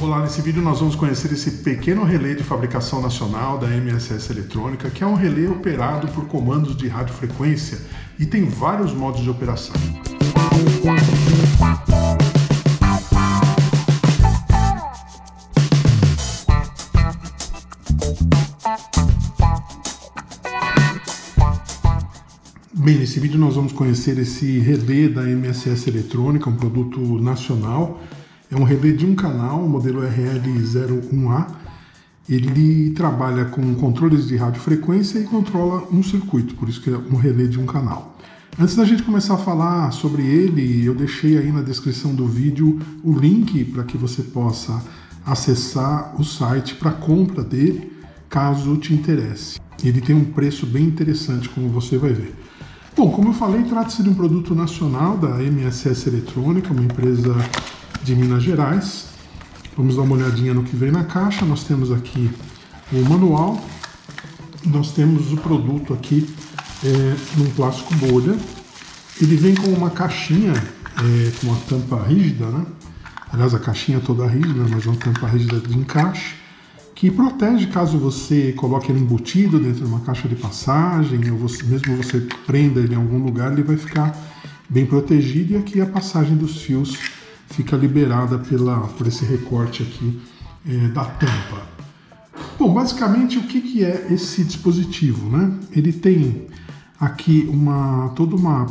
Olá, nesse vídeo nós vamos conhecer esse pequeno relé de fabricação nacional da MSS Eletrônica, que é um relé operado por comandos de radiofrequência e tem vários modos de operação. Bem, nesse vídeo nós vamos conhecer esse relé da MSS Eletrônica, um produto nacional. É um relé de um canal, o modelo RL01A. Ele trabalha com controles de radiofrequência e controla um circuito, por isso que é um relé de um canal. Antes da gente começar a falar sobre ele, eu deixei aí na descrição do vídeo o link para que você possa acessar o site para compra dele, caso te interesse. Ele tem um preço bem interessante, como você vai ver. Bom, como eu falei, trata-se de um produto nacional da MSS Eletrônica, uma empresa de Minas Gerais. Vamos dar uma olhadinha no que vem na caixa. Nós temos aqui o manual, nós temos o produto aqui num plástico bolha. Ele vem com uma caixinha com uma tampa rígida, né? Aliás, a caixinha é toda rígida, mas é uma tampa rígida de encaixe, que protege caso você coloque ele embutido dentro de uma caixa de passagem, ou mesmo você prenda ele em algum lugar, ele vai ficar bem protegido, e aqui a passagem dos fios fica liberada por esse recorte aqui da tampa. Bom, basicamente o que é esse dispositivo, né? Ele tem aqui toda uma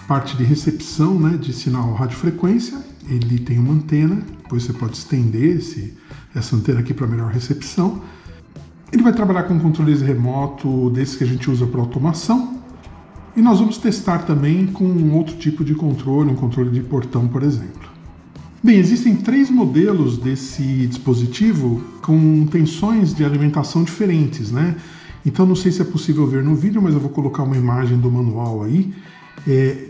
parte de recepção, né, de sinal radiofrequência. Ele tem uma antena, depois você pode estender essa antena aqui para melhor recepção. Ele vai trabalhar com controles remoto, desses que a gente usa para automação. E nós vamos testar também com um outro tipo de controle, um controle de portão, por exemplo. Bem, existem 3 modelos desse dispositivo com tensões de alimentação diferentes, né? Então não sei se é possível ver no vídeo, mas eu vou colocar uma imagem do manual aí.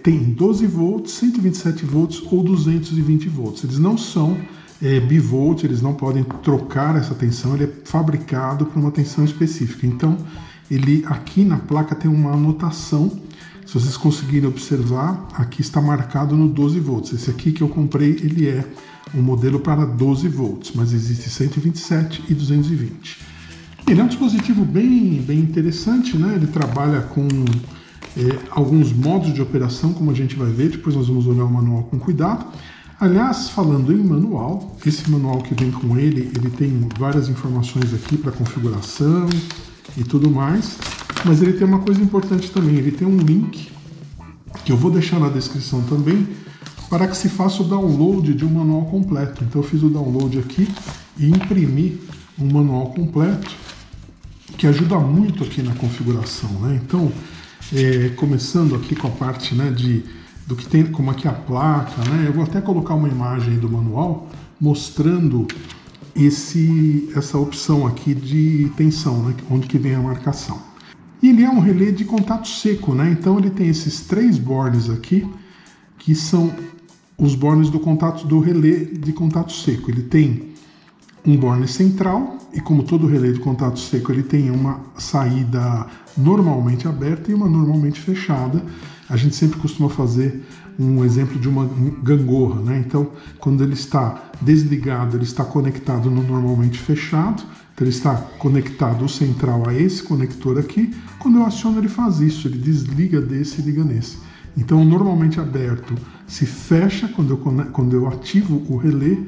Tem 12 volts, 127 volts ou 220 volts. Eles não são bivolt, eles não podem trocar essa tensão, ele é fabricado para uma tensão específica. Então, ele aqui na placa tem uma anotação. Se vocês conseguirem observar, aqui está marcado no 12 volts. Esse aqui que eu comprei, ele é um modelo para 12 volts, mas existe 127 e 220. Ele é um dispositivo bem interessante, né? Ele trabalha com alguns modos de operação, como a gente vai ver. Depois nós vamos olhar o manual com cuidado. Aliás, falando em manual, esse manual que vem com ele tem várias informações aqui para configuração e tudo mais. Mas ele tem uma coisa importante também, ele tem um link, que eu vou deixar na descrição também, para que se faça o download de um manual completo. Então eu fiz o download aqui e imprimi um manual completo, que ajuda muito aqui na configuração, né? Então, começando aqui com a parte, né, do que tem, como aqui a placa, né? Eu vou até colocar uma imagem do manual mostrando essa opção aqui de tensão, né, onde que vem a marcação. E ele é um relé de contato seco, né? Então ele tem esses 3 bornes aqui, que são os bornes do relé de contato seco. Ele tem um borne central, e como todo relé de contato seco, ele tem uma saída normalmente aberta e uma normalmente fechada. A gente sempre costuma fazer um exemplo de uma gangorra, né? Então, quando ele está desligado, ele está conectado no normalmente fechado. Então ele está conectado o central a esse conector aqui. Quando eu aciono, ele faz isso, ele desliga desse e liga nesse. Então, normalmente aberto se fecha quando eu ativo o relé,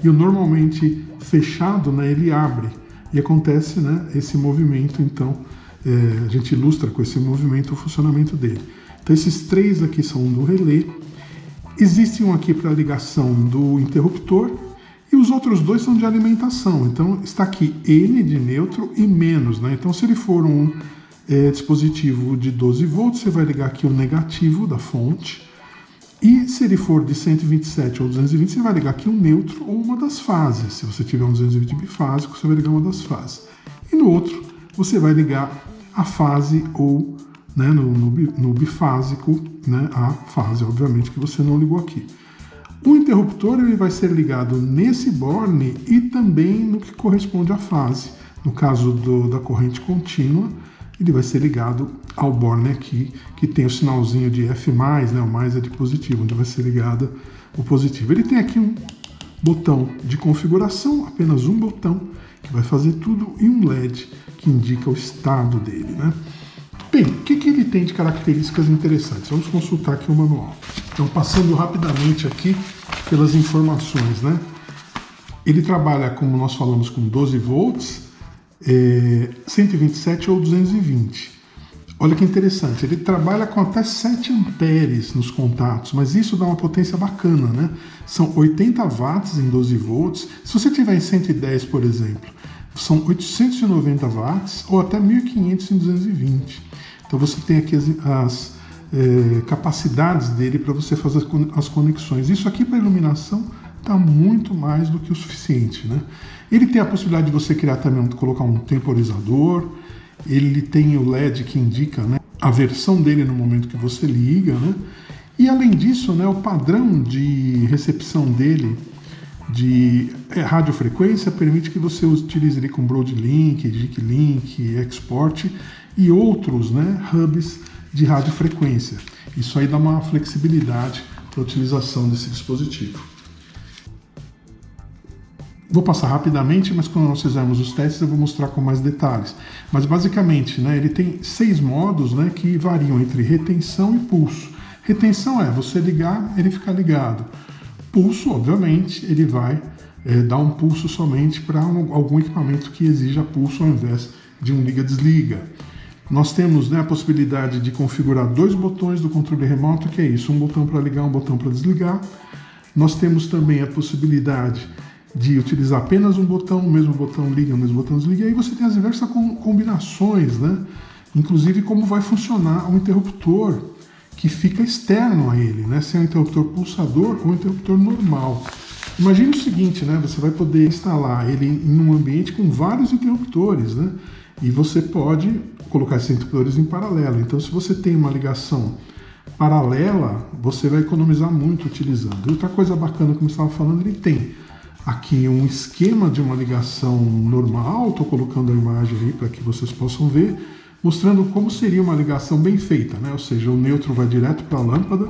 e o normalmente fechado, né, ele abre. E acontece, né, esse movimento. Então, a gente ilustra com esse movimento o funcionamento dele. Então, esses 3 aqui são do relé. Existe um aqui para ligação do interruptor, e os outros 2 são de alimentação. Então está aqui N de neutro e menos, né? Então se ele for um dispositivo de 12 volts, você vai ligar aqui o negativo da fonte. E se ele for de 127 ou 220, você vai ligar aqui o neutro ou uma das fases. Se você tiver um 220 bifásico, você vai ligar uma das fases. E no outro, você vai ligar a fase ou, né, no bifásico, né, a fase, obviamente, que você não ligou aqui. O interruptor ele vai ser ligado nesse borne e também no que corresponde à fase. No caso da corrente contínua, ele vai ser ligado ao borne aqui, que tem o sinalzinho de F+, né, o mais é de positivo, onde vai ser ligado o positivo. Ele tem aqui botão de configuração, apenas um botão que vai fazer tudo, e um LED que indica o estado dele, né? Bem, o que ele tem de características interessantes? Vamos consultar aqui o manual. Então, passando rapidamente aqui pelas informações, né? Ele trabalha, como nós falamos, com 12 volts, 127 ou 220. Olha que interessante, ele trabalha com até 7 amperes nos contatos, mas isso dá uma potência bacana, né? São 80 watts em 12 volts. Se você tiver em 110, por exemplo, são 890 watts ou até 1500 em 220. Então você tem aqui as capacidades dele para você fazer as conexões. Isso aqui para iluminação está muito mais do que o suficiente, né? Ele tem a possibilidade de você criar também, colocar um temporizador. Ele tem o LED que indica, né, a versão dele no momento que você liga, né? E além disso, né, o padrão de recepção dele de radiofrequência permite que você utilize ele com Broadlink, Geeklink, Export e outros, né, hubs de radiofrequência. Isso aí dá uma flexibilidade para a utilização desse dispositivo. Vou passar rapidamente, mas quando nós fizermos os testes eu vou mostrar com mais detalhes. Mas basicamente, né, ele tem 6 modos, né, que variam entre retenção e pulso. Retenção é você ligar, ele ficar ligado. Pulso, obviamente, ele vai dar um pulso somente para algum equipamento que exija pulso ao invés de um liga-desliga. Nós temos, né, a possibilidade de configurar 2 botões do controle remoto, que é isso, um botão para ligar, um botão para desligar. Nós temos também a possibilidade de utilizar apenas um botão, o mesmo botão liga, o mesmo botão desliga, e aí você tem as diversas combinações, né? Inclusive como vai funcionar um interruptor que fica externo a ele, né? Se é um interruptor pulsador ou um interruptor normal. Imagine o seguinte, né? Você vai poder instalar ele em um ambiente com vários interruptores, né? E você pode colocar esses interruptores em paralelo. Então, se você tem uma ligação paralela, você vai economizar muito utilizando. E outra coisa bacana, como eu estava falando, ele tem aqui um esquema de uma ligação normal. Estou colocando a imagem aí para que vocês possam ver, mostrando como seria uma ligação bem feita, né? Ou seja, o neutro vai direto para a lâmpada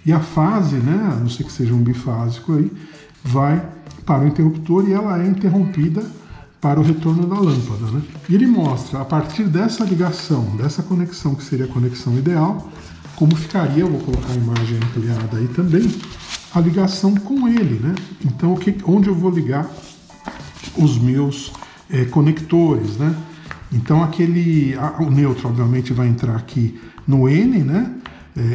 e a fase, né, a não ser que seja um bifásico aí, vai para o interruptor e ela é interrompida para o retorno da lâmpada, né? E ele mostra, a partir dessa ligação, dessa conexão, que seria a conexão ideal, como ficaria, eu vou colocar a imagem ampliada aí também, a ligação com ele, né? Então, onde eu vou ligar os meus conectores, né? Então, o neutro, obviamente, vai entrar aqui no N, né?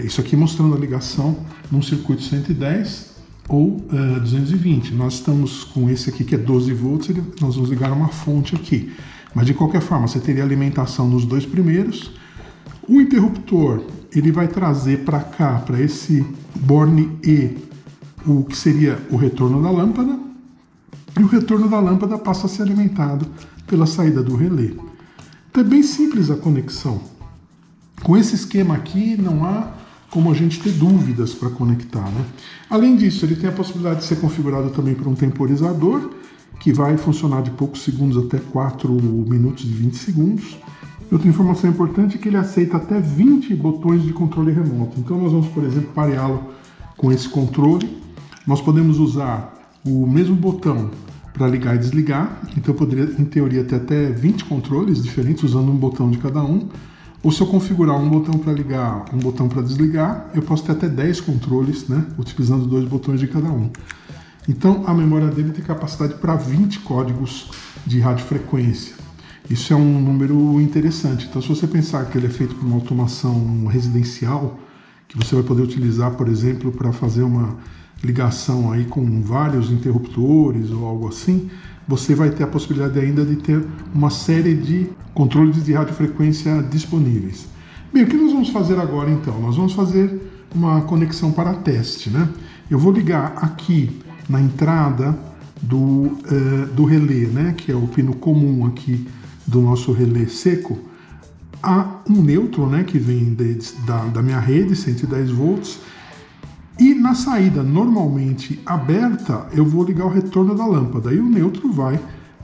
Isso aqui mostrando a ligação num circuito 110 ou 220. Nós estamos com esse aqui que é 12 volts, nós vamos ligar uma fonte aqui. Mas, de qualquer forma, você teria alimentação nos 2 primeiros. O interruptor, ele vai trazer para cá, para esse borne E, o que seria o retorno da lâmpada, e o retorno da lâmpada passa a ser alimentado pela saída do relé. Então é bem simples a conexão. Com esse esquema aqui não há como a gente ter dúvidas para conectar, né? Além disso, ele tem a possibilidade de ser configurado também por um temporizador, que vai funcionar de poucos segundos até 4 minutos e 20 segundos. Outra informação importante é que ele aceita até 20 botões de controle remoto. Então nós vamos, por exemplo, pareá-lo com esse controle. Nós podemos usar o mesmo botão para ligar e desligar, então eu poderia, em teoria, ter até 20 controles diferentes, usando um botão de cada um. Ou se eu configurar um botão para ligar, um botão para desligar, eu posso ter até 10 controles, né, utilizando 2 botões de cada um. Então a memória dele tem capacidade para 20 códigos de radiofrequência. Isso é um número interessante. Então, se você pensar que ele é feito por uma automação residencial, que você vai poder utilizar, por exemplo, para fazer uma ligação aí com vários interruptores ou algo assim, você vai ter a possibilidade ainda de ter uma série de controles de radiofrequência disponíveis. Bem, o que nós vamos fazer agora então? Nós vamos fazer uma conexão para teste, né? Eu vou ligar aqui na entrada do relé, né, que é o pino comum aqui do nosso relé seco, a um neutro, né, que vem da minha rede, 110 volts, e na saída normalmente aberta eu vou ligar o retorno da lâmpada e o neutro vai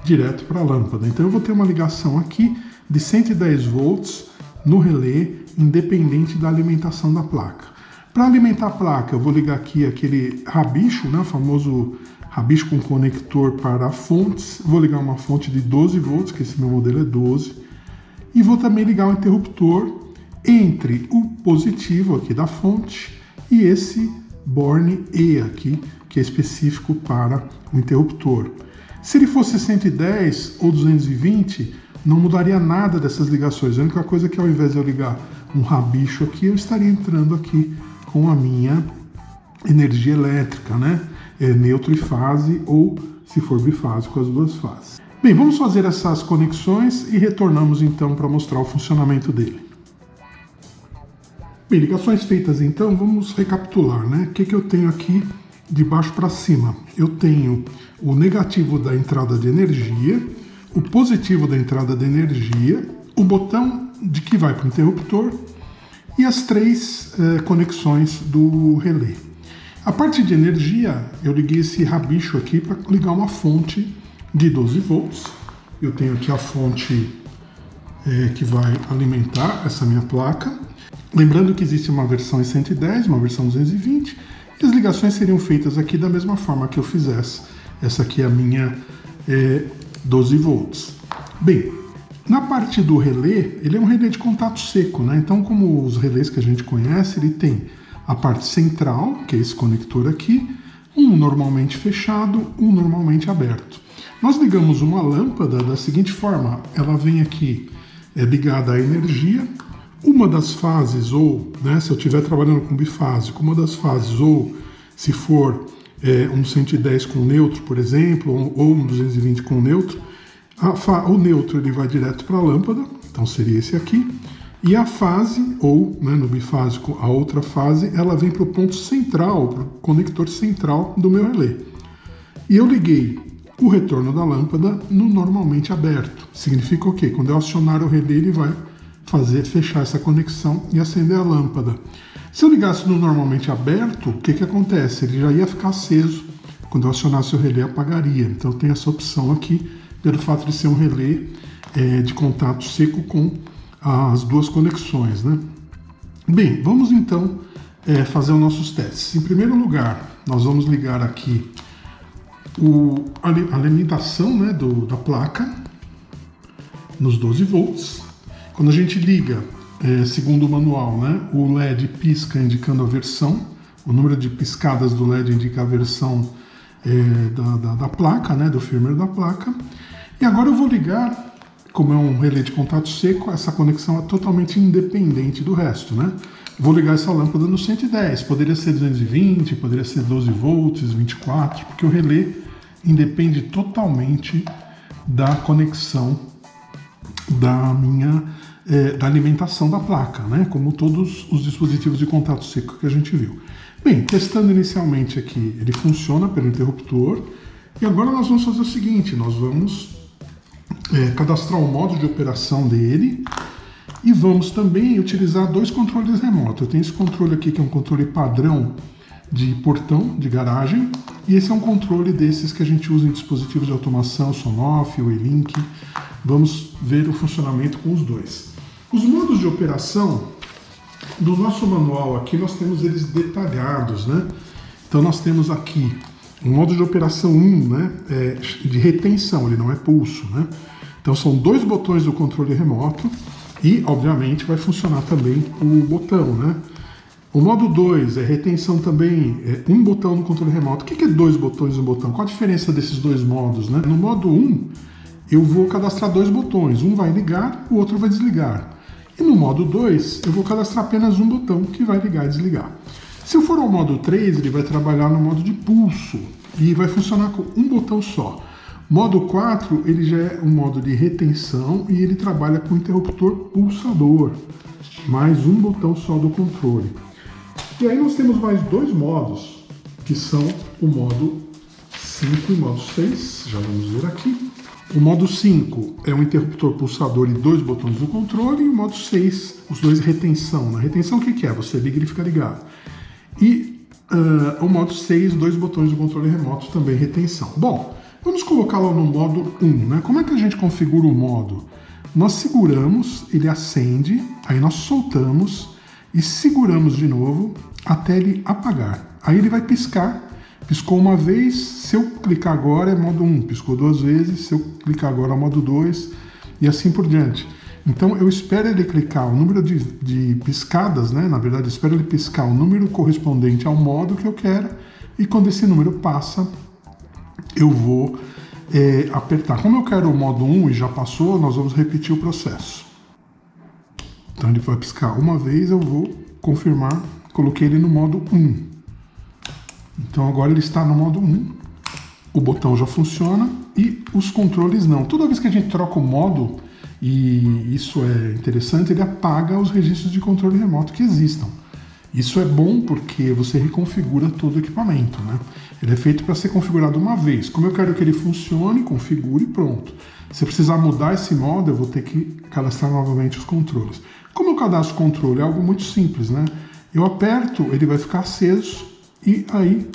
direto para a lâmpada. Então eu vou ter uma ligação aqui de 110 volts no relé, independente da alimentação da placa. Para alimentar a placa, eu vou ligar aqui aquele rabicho, né, o famoso rabicho com conector para fontes. Vou ligar uma fonte de 12 volts, que esse meu modelo é 12. E vou também ligar um interruptor entre o positivo aqui da fonte e esse borne E aqui, que é específico para o interruptor. Se ele fosse 110 ou 220, não mudaria nada dessas ligações. A única coisa é que ao invés de eu ligar um rabicho aqui, eu estaria entrando aqui com a minha energia elétrica, né? Neutro e fase, ou se for bifásico, as duas fases. Bem, vamos fazer essas conexões e retornamos então para mostrar o funcionamento dele. Bem, ligações feitas então, vamos recapitular, né? O que eu tenho aqui de baixo para cima? Eu tenho o negativo da entrada de energia, o positivo da entrada de energia, o botão de que vai para o interruptor e as três conexões do relé. A parte de energia, eu liguei esse rabicho aqui para ligar uma fonte de 12 volts. Eu tenho aqui a fonte que vai alimentar essa minha placa. Lembrando que existe uma versão em 110, uma versão 220, e as ligações seriam feitas aqui da mesma forma que eu fizesse. Essa aqui é a minha 12 volts. Bem, na parte do relé, ele é um relé de contato seco, né? Então, como os relés que a gente conhece, ele tem a parte central, que é esse conector aqui, um normalmente fechado, um normalmente aberto. Nós ligamos uma lâmpada da seguinte forma, ela vem aqui ligada à energia, uma das fases, ou né, se eu estiver trabalhando com bifásico, uma das fases, ou se for um 110 com neutro, por exemplo, ou um 220 com neutro, o neutro ele vai direto para a lâmpada, então seria esse aqui, e a fase, ou né, no bifásico, a outra fase, ela vem para o ponto central, para o conector central do meu relé. E eu liguei o retorno da lâmpada no normalmente aberto. Significa o quê? Quando eu acionar o relé, ele vai fechar essa conexão e acender a lâmpada. Se eu ligasse no normalmente aberto, o que acontece? Ele já ia ficar aceso. Quando eu acionasse o relé, apagaria. Então tem essa opção aqui, pelo fato de ser um relé de contato seco com as duas conexões, né? Bem, vamos então fazer os nossos testes. Em primeiro lugar, nós vamos ligar aqui a alimentação, né, da placa nos 12 volts. Quando a gente liga, segundo o manual, né, o LED pisca indicando a versão, o número de piscadas do LED indica a versão da placa, né, do firmware da placa. E agora eu vou ligar, como é um relé de contato seco, essa conexão é totalmente independente do resto, né? Vou ligar essa lâmpada no 110, poderia ser 220, poderia ser 12 volts, 24, porque o relé independe totalmente da conexão da alimentação da placa, né? Como todos os dispositivos de contato seco que a gente viu. Bem, testando inicialmente aqui, ele funciona pelo interruptor, e agora nós vamos fazer o seguinte, nós vamos cadastrar o modo de operação dele e vamos também utilizar dois controles remotos. Eu tenho esse controle aqui que é um controle padrão de portão, de garagem, e esse é um controle desses que a gente usa em dispositivos de automação, Sonoff, o E-Link. Vamos ver o funcionamento com os dois. Os modos de operação do nosso manual aqui, nós temos eles detalhados, né? Então nós temos aqui o modo de operação 1, né, de retenção, ele não é pulso, né? Então são dois botões do controle remoto e, obviamente, vai funcionar também o botão, né? O modo 2 é retenção também, um botão no controle remoto. O que é dois botões no botão? Qual a diferença desses dois modos, né? No modo 1, eu vou cadastrar dois botões, um vai ligar, o outro vai desligar. E no modo 2, eu vou cadastrar apenas um botão que vai ligar e desligar. Se eu for ao modo 3, ele vai trabalhar no modo de pulso e vai funcionar com um botão só. Modo 4, ele já é um modo de retenção e ele trabalha com interruptor pulsador, mais um botão só do controle. E aí nós temos mais dois modos, que são o modo 5 e o modo 6, já vamos ver aqui. O modo 5 é um interruptor pulsador e dois botões do controle, e o modo 6, os dois retenção. Na retenção o que é? Você liga e ele fica ligado. E o modo 6, dois botões do controle remoto, também retenção. Bom, vamos colocá-lo no modo 1, né? Como é que a gente configura o modo? Nós seguramos, ele acende, aí nós soltamos, e seguramos de novo até ele apagar. Aí ele vai piscar. Piscou uma vez, se eu clicar agora é modo 1, piscou 2 vezes, se eu clicar agora é modo 2 e assim por diante. Então eu espero ele clicar o número de piscadas, né? Na verdade eu espero ele piscar o número correspondente ao modo que eu quero e quando esse número passa eu vou apertar. Como eu quero o modo 1 e já passou, nós vamos repetir o processo. Então ele vai piscar uma vez, eu vou confirmar, coloquei ele no modo 1. Então agora ele está no modo 1, o botão já funciona e os controles não. Toda vez que a gente troca o modo, e isso é interessante, ele apaga os registros de controle remoto que existam. Isso é bom porque você reconfigura todo o equipamento, né? Ele é feito para ser configurado uma vez. Como eu quero que ele funcione, configure e pronto. Se eu precisar mudar esse modo, eu vou ter que cadastrar novamente os controles. Como eu cadastro o controle? É algo muito simples, né? Eu aperto, ele vai ficar aceso e aí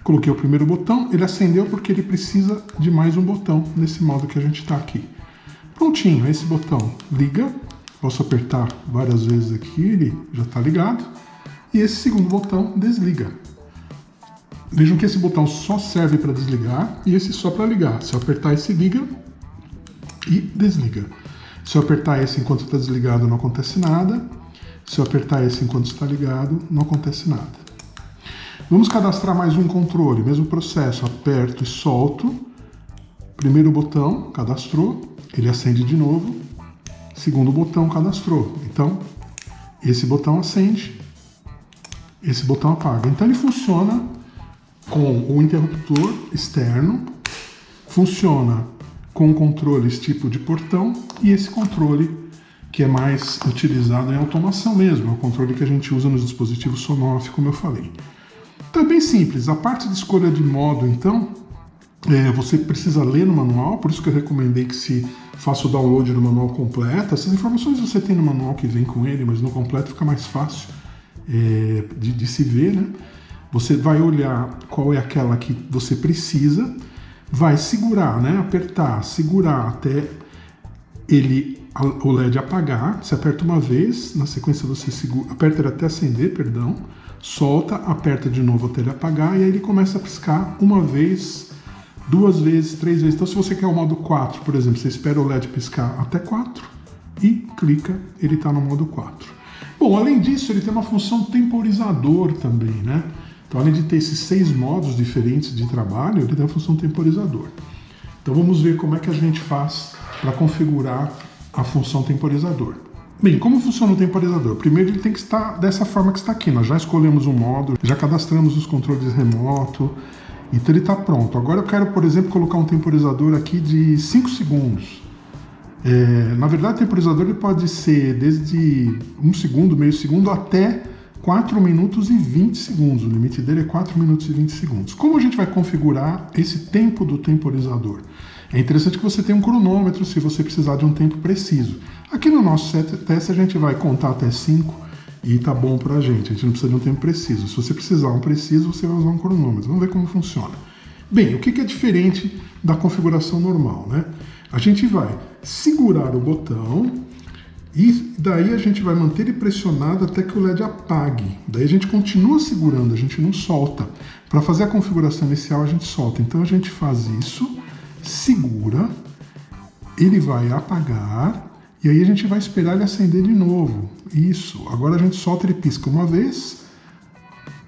coloquei o primeiro botão, ele acendeu porque ele precisa de mais um botão nesse modo que a gente está aqui. Prontinho, esse botão liga, posso apertar várias vezes aqui, ele já está ligado, e esse segundo botão desliga. Vejam que esse botão só serve para desligar e esse só para ligar. Se eu apertar esse liga e desliga. Se eu apertar esse enquanto está desligado não acontece nada, se eu apertar esse enquanto está ligado não acontece nada. Vamos cadastrar mais um controle, mesmo processo, aperto e solto, primeiro botão, cadastrou, ele acende de novo, segundo botão, cadastrou, então esse botão acende, esse botão apaga. Então ele funciona com o interruptor externo, funciona com controles tipo de portão e esse controle que é mais utilizado em automação mesmo, é o controle que a gente usa nos dispositivos Sonoff, como eu falei. Então é bem simples, a parte de escolha de modo, então, você precisa ler no manual, por isso que eu recomendei que se faça o download do manual completo. Essas informações você tem no manual que vem com ele, mas no completo fica mais fácil de se ver, né? Você vai olhar qual é aquela que você precisa, vai segurar, né? Apertar, segurar até o LED apagar. Você aperta uma vez, na sequência você aperta ele até acender, perdão, solta, aperta de novo até ele apagar e aí ele começa a piscar uma vez, 2 vezes, 3 vezes. Então se você quer o modo 4, por exemplo, você espera o LED piscar até 4 e clica, ele está no modo 4. Bom, além disso, ele tem uma função temporizador também, né? Então, além de ter esses 6 modos diferentes de trabalho, ele tem a função temporizador. Então, vamos ver como é que a gente faz para configurar a função temporizador. Bem, como funciona o temporizador? Primeiro, ele tem que estar dessa forma que está aqui. Nós já escolhemos um modo, já cadastramos os controles remoto, então ele está pronto. Agora eu quero, por exemplo, colocar um temporizador aqui de 5 segundos. Na verdade, o temporizador ele pode ser desde 1 segundo, meio segundo, até 4 minutos e 20 segundos. O limite dele é 4 minutos e 20 segundos. Como a gente vai configurar esse tempo do temporizador? É interessante que você tenha um cronômetro se você precisar de um tempo preciso. Aqui no nosso teste a gente vai contar até 5 e tá bom pra gente. A gente não precisa de um tempo preciso. Se você precisar um preciso, você vai usar um cronômetro. Vamos ver como funciona. Bem, o que é diferente da configuração normal, né? A gente vai segurar o botão e daí a gente vai manter ele pressionado até que o LED apague. Daí a gente continua segurando, a gente não solta. Para fazer a configuração inicial a gente solta. Então a gente faz isso, segura, ele vai apagar e aí a gente vai esperar ele acender de novo. Isso. Agora a gente solta, ele pisca uma vez,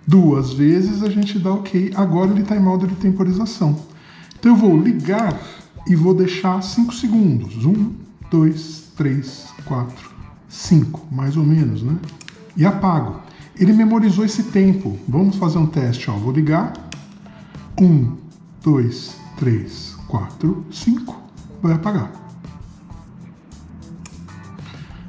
2 vezes, a gente dá OK. Agora ele está em modo de temporização. Então eu vou ligar e vou deixar 5 segundos. 1, 2, 3, 4, 5, mais ou menos, né? E apago. Ele memorizou esse tempo. Vamos fazer um teste, ó. Vou ligar. 1, 2, 3, 4, 5. Vai apagar.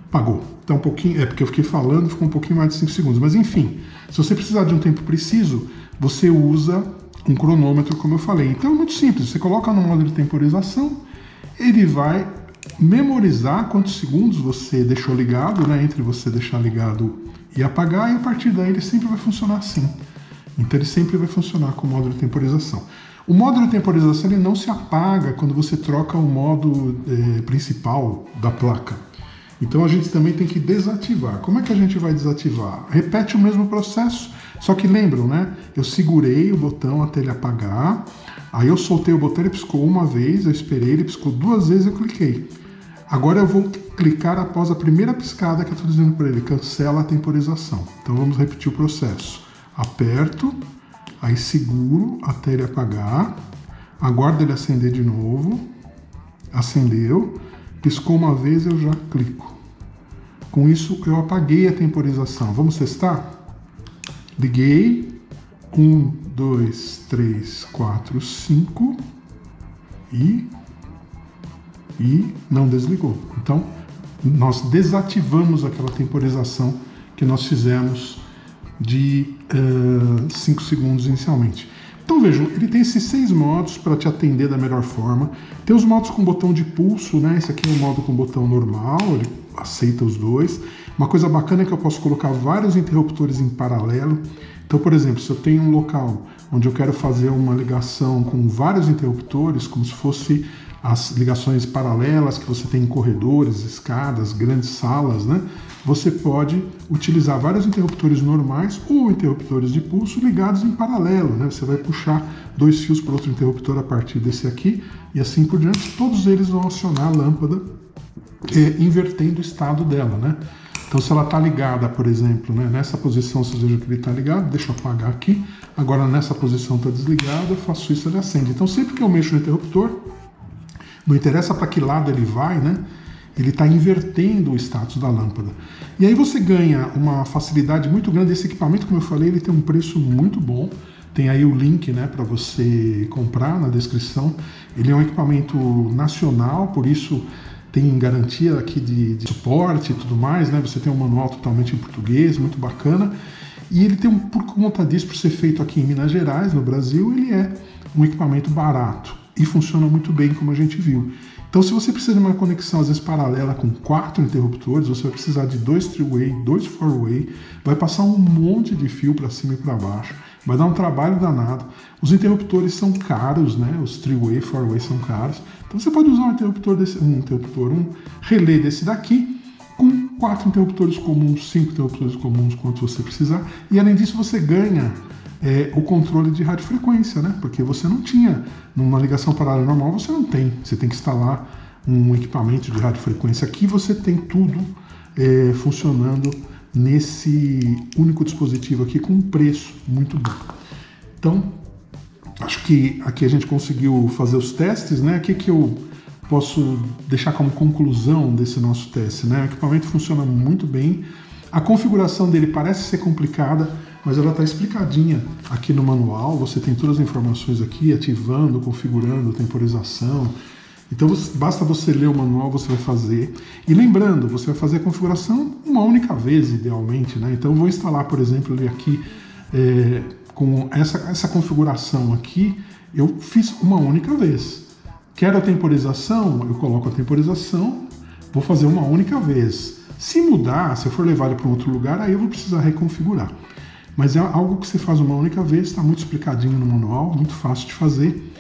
Apagou. Então um pouquinho, porque eu fiquei falando, ficou um pouquinho mais de 5 segundos. Mas enfim, se você precisar de um tempo preciso, você usa um cronômetro, como eu falei. Então é muito simples. Você coloca no modo de temporização, ele vai memorizar quantos segundos você deixou ligado, né? Entre você deixar ligado e apagar, e a partir daí ele sempre vai funcionar assim. Então ele sempre vai funcionar com o modo de temporização. O modo de temporização ele não se apaga quando você troca o modo principal da placa. Então a gente também tem que desativar. Como é que a gente vai desativar? Repete o mesmo processo, só que lembram, né? Eu segurei o botão até ele apagar, aí eu soltei o botão, ele piscou uma vez, eu esperei, ele piscou 2 vezes, eu cliquei. Agora eu vou clicar após a primeira piscada que eu estou dizendo para ele, cancela a temporização. Então vamos repetir o processo. Aperto, aí seguro até ele apagar, aguardo ele acender de novo, acendeu, piscou uma vez, eu já clico. Com isso eu apaguei a temporização. Vamos testar? Liguei, 1, 2, 3, 4, 5 e não desligou. Então nós desativamos aquela temporização que nós fizemos de 5 segundos inicialmente. Então vejam, ele tem esses 6 modos para te atender da melhor forma. Tem os modos com botão de pulso, né? Esse aqui é o modo com botão normal, ele aceita os 2. Uma coisa bacana é que eu posso colocar vários interruptores em paralelo. Então, por exemplo, se eu tenho um local onde eu quero fazer uma ligação com vários interruptores, como se fosse as ligações paralelas que você tem em corredores, escadas, grandes salas, né? Você pode utilizar vários interruptores normais ou interruptores de pulso ligados em paralelo, né? Você vai puxar 2 fios para outro interruptor a partir desse aqui e assim por diante. Todos eles vão acionar a lâmpada invertendo o estado dela, né? Então se ela está ligada, por exemplo, né, nessa posição, vocês vejam que ele está ligado, deixa eu apagar aqui. Agora nessa posição está desligado, eu faço isso, ele acende. Então sempre que eu mexo no interruptor, não interessa para que lado ele vai, né? Ele está invertendo o status da lâmpada. E aí você ganha uma facilidade muito grande. Esse equipamento, como eu falei, ele tem um preço muito bom. Tem aí o link, né, para você comprar na descrição. Ele é um equipamento nacional, por isso tem garantia aqui de suporte e tudo mais, né? Você tem um manual totalmente em português, muito bacana. E ele tem, por conta disso, por ser feito aqui em Minas Gerais, no Brasil, ele é um equipamento barato e funciona muito bem, como a gente viu. Então, se você precisa de uma conexão, às vezes, paralela com 4 interruptores, você vai precisar de 2 three-way, 2 four-way, vai passar um monte de fio para cima e para baixo, vai dar um trabalho danado. Os interruptores são caros, né? Os three-way, four-way são caros. Então, você pode usar um relé desse daqui, com 4 interruptores comuns, 5 interruptores comuns, quanto você precisar. E, além disso, você ganha o controle de radiofrequência, né? Porque você não tinha, numa ligação paralela normal, você não tem. Você tem que instalar um equipamento de radiofrequência. Aqui você tem tudo funcionando nesse único dispositivo aqui com um preço muito bom. Então, acho que aqui a gente conseguiu fazer os testes, né? O que eu posso deixar como conclusão desse nosso teste, né? O equipamento funciona muito bem. A configuração dele parece ser complicada, mas ela está explicadinha aqui no manual. Você tem todas as informações aqui, ativando, configurando, temporização. Então basta você ler o manual, você vai fazer. E lembrando, você vai fazer a configuração uma única vez, idealmente, né? Então eu vou instalar, por exemplo, ele aqui com essa configuração aqui, eu fiz uma única vez. Quero a temporização? Eu coloco a temporização, vou fazer uma única vez. Se mudar, se eu for levar ele para um outro lugar, aí eu vou precisar reconfigurar. Mas é algo que você faz uma única vez, está muito explicadinho no manual, muito fácil de fazer.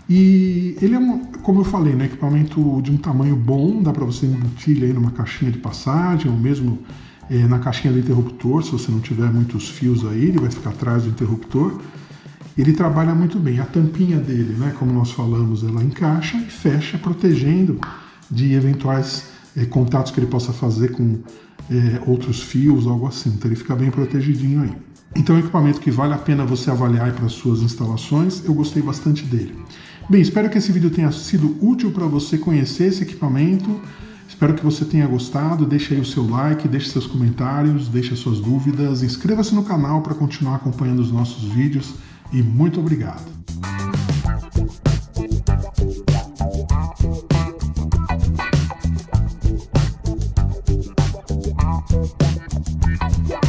E ele é, como eu falei, um equipamento de um tamanho bom, dá para você embutir ele aí numa caixinha de passagem, ou mesmo na caixinha do interruptor, se você não tiver muitos fios aí, ele vai ficar atrás do interruptor. Ele trabalha muito bem. A tampinha dele, né, como nós falamos, ela encaixa e fecha, protegendo de eventuais contatos que ele possa fazer com outros fios, algo assim. Então ele fica bem protegidinho aí. Então é um equipamento que vale a pena você avaliar para as suas instalações. Eu gostei bastante dele. Bem, espero que esse vídeo tenha sido útil para você conhecer esse equipamento. Espero que você tenha gostado. Deixe aí o seu like, deixe seus comentários, deixe as suas dúvidas. Inscreva-se no canal para continuar acompanhando os nossos vídeos. E muito obrigado. Yeah.